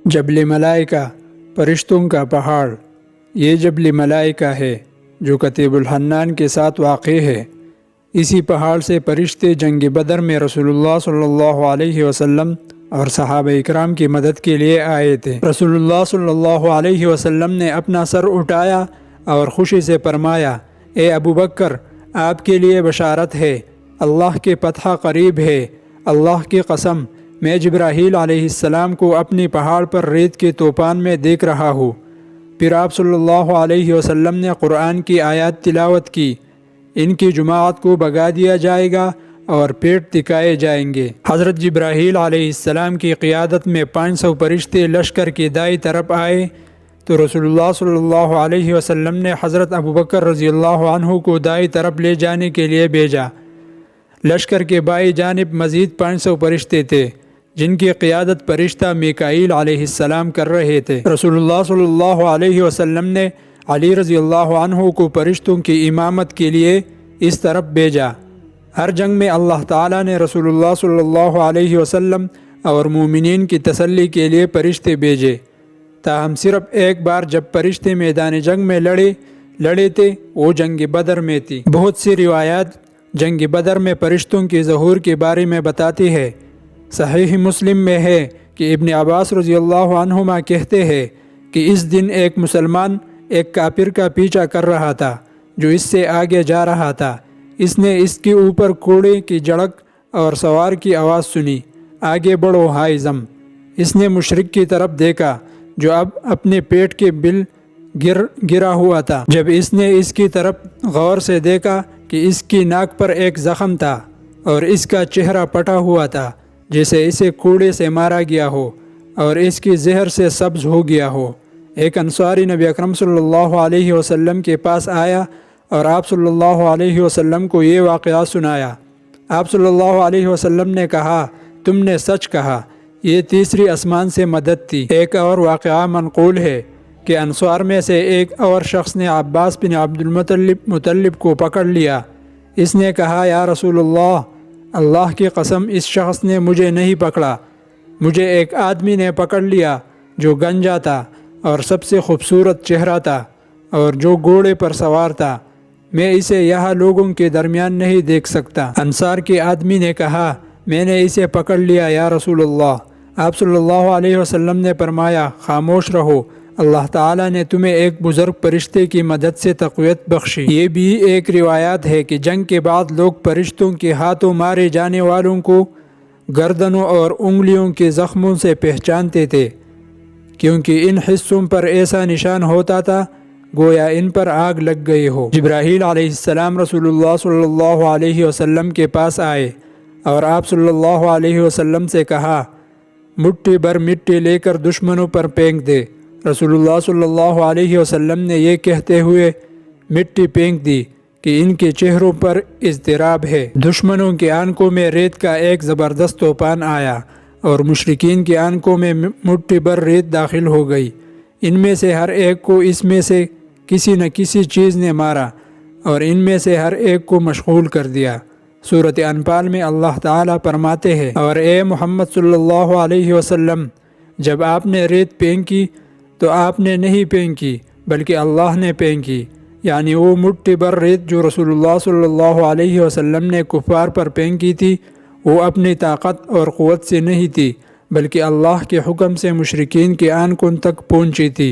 جبل ملائکہ، فرشتوں کا پہاڑ۔ یہ جبل ملائکہ ہے جو کتیب الحنان کے ساتھ واقع ہے۔ اسی پہاڑ سے فرشتے جنگ بدر میں رسول اللہ صلی اللہ علیہ وسلم اور صحابہ اکرام کی مدد کے لیے آئے تھے۔ رسول اللہ صلی اللہ علیہ وسلم نے اپنا سر اٹھایا اور خوشی سے فرمایا، اے ابو بکر، آپ کے لیے بشارت ہے، اللہ کے فتح قریب ہے۔ اللہ کی قسم، میں جبرائیل علیہ السلام کو اپنی پہاڑ پر ریت کے طوفان میں دیکھ رہا ہوں۔ پھر آپ صلی اللہ علیہ وسلم نے قرآن کی آیات تلاوت کی، ان کی جماعت کو بھگا دیا جائے گا اور پیٹ دکھائے جائیں گے۔ حضرت جبرائیل علیہ السلام کی قیادت میں 500 فرشتے لشکر کی دائیں طرف آئے تو رسول اللہ صلی اللہ علیہ وسلم نے حضرت ابوبکر رضی اللہ عنہ کو دائیں طرف لے جانے کے لیے بھیجا۔ لشکر کے بائیں جانب مزید 500 فرشتے تھے جن کی قیادت فرشتہ میکائیل علیہ السلام کر رہے تھے۔ رسول اللہ صلی اللہ علیہ وسلم نے علی رضی اللہ عنہ کو فرشتوں کی امامت کے لیے اس طرف بھیجا۔ ہر جنگ میں اللہ تعالیٰ نے رسول اللہ صلی اللہ علیہ وسلم اور مومنین کی تسلی کے لیے فرشتے بھیجے، تاہم صرف ایک بار جب فرشتے میدان جنگ میں لڑے تھے وہ جنگ بدر میں تھی۔ بہت سی روایات جنگ بدر میں فرشتوں کے ظہور کے بارے میں بتاتی ہے۔ صحیح مسلم میں ہے کہ ابن عباس رضی اللہ عنہما کہتے ہیں کہ اس دن ایک مسلمان ایک کافر کا پیچھا کر رہا تھا جو اس سے آگے جا رہا تھا۔ اس نے اس کے اوپر کوڑے کی جھڑک اور سوار کی آواز سنی، آگے بڑھو ہائے زم۔ اس نے مشرک کی طرف دیکھا جو اب اپنے پیٹ کے بل گرا ہوا تھا۔ جب اس نے اس کی طرف غور سے دیکھا کہ اس کی ناک پر ایک زخم تھا اور اس کا چہرہ پٹا ہوا تھا جیسے اسے کوڑے سے مارا گیا ہو اور اس کی زہر سے سبز ہو گیا ہو۔ ایک انصاری نبی اکرم صلی اللہ علیہ وسلم کے پاس آیا اور آپ صلی اللہ علیہ وسلم کو یہ واقعہ سنایا۔ آپ صلی اللہ علیہ وسلم نے کہا، تم نے سچ کہا، یہ تیسری آسمان سے مدد تھی۔ ایک اور واقعہ منقول ہے کہ انصار میں سے ایک اور شخص نے عباس بن عبد المطلب کو پکڑ لیا۔ اس نے کہا، یا رسول اللہ، اللہ کی قسم اس شخص نے مجھے نہیں پکڑا، مجھے ایک آدمی نے پکڑ لیا جو گنجا تھا اور سب سے خوبصورت چہرہ تھا اور جو گھوڑے پر سوار تھا، میں اسے یہاں لوگوں کے درمیان نہیں دیکھ سکتا۔ انصار کے آدمی نے کہا، میں نے اسے پکڑ لیا یا رسول اللہ۔ آپ صلی اللہ علیہ وسلم نے فرمایا، خاموش رہو، اللہ تعالیٰ نے تمہیں ایک بزرگ فرشتے کی مدد سے تقویت بخشی۔ یہ بھی ایک روایت ہے کہ جنگ کے بعد لوگ فرشتوں کے ہاتھوں مارے جانے والوں کو گردنوں اور انگلیوں کے زخموں سے پہچانتے تھے، کیونکہ ان حصوں پر ایسا نشان ہوتا تھا گویا ان پر آگ لگ گئی ہو۔ جبرائیل علیہ السلام رسول اللہ صلی اللہ علیہ وسلم کے پاس آئے اور آپ صلی اللہ علیہ وسلم سے کہا، مٹھی بھر مٹی لے کر دشمنوں پر پھینک دے۔ رسول اللہ صلی اللہ علیہ وسلم نے یہ کہتے ہوئے مٹی پھینک دی کہ ان کے چہروں پر اضطراب ہے۔ دشمنوں کی آنکھوں میں ریت کا ایک زبردست طوفان آیا اور مشرکین کی آنکھوں میں مٹھی بھر ریت داخل ہو گئی۔ ان میں سے ہر ایک کو اس میں سے کسی نہ کسی چیز نے مارا اور ان میں سے ہر ایک کو مشغول کر دیا۔ سورۃ انفال میں اللہ تعالیٰ فرماتے ہیں، اور اے محمد صلی اللہ علیہ وسلم، جب آپ نے ریت پھینکی تو آپ نے نہیں پھینکی بلکہ اللہ نے پھینکی، یعنی وہ مٹھی بھر ریت جو رسول اللہ صلی اللہ علیہ وسلم نے کفار پر پھینکی تھی وہ اپنی طاقت اور قوت سے نہیں تھی بلکہ اللہ کے حکم سے مشرکین کی آنکھوں تک پہنچی تھی۔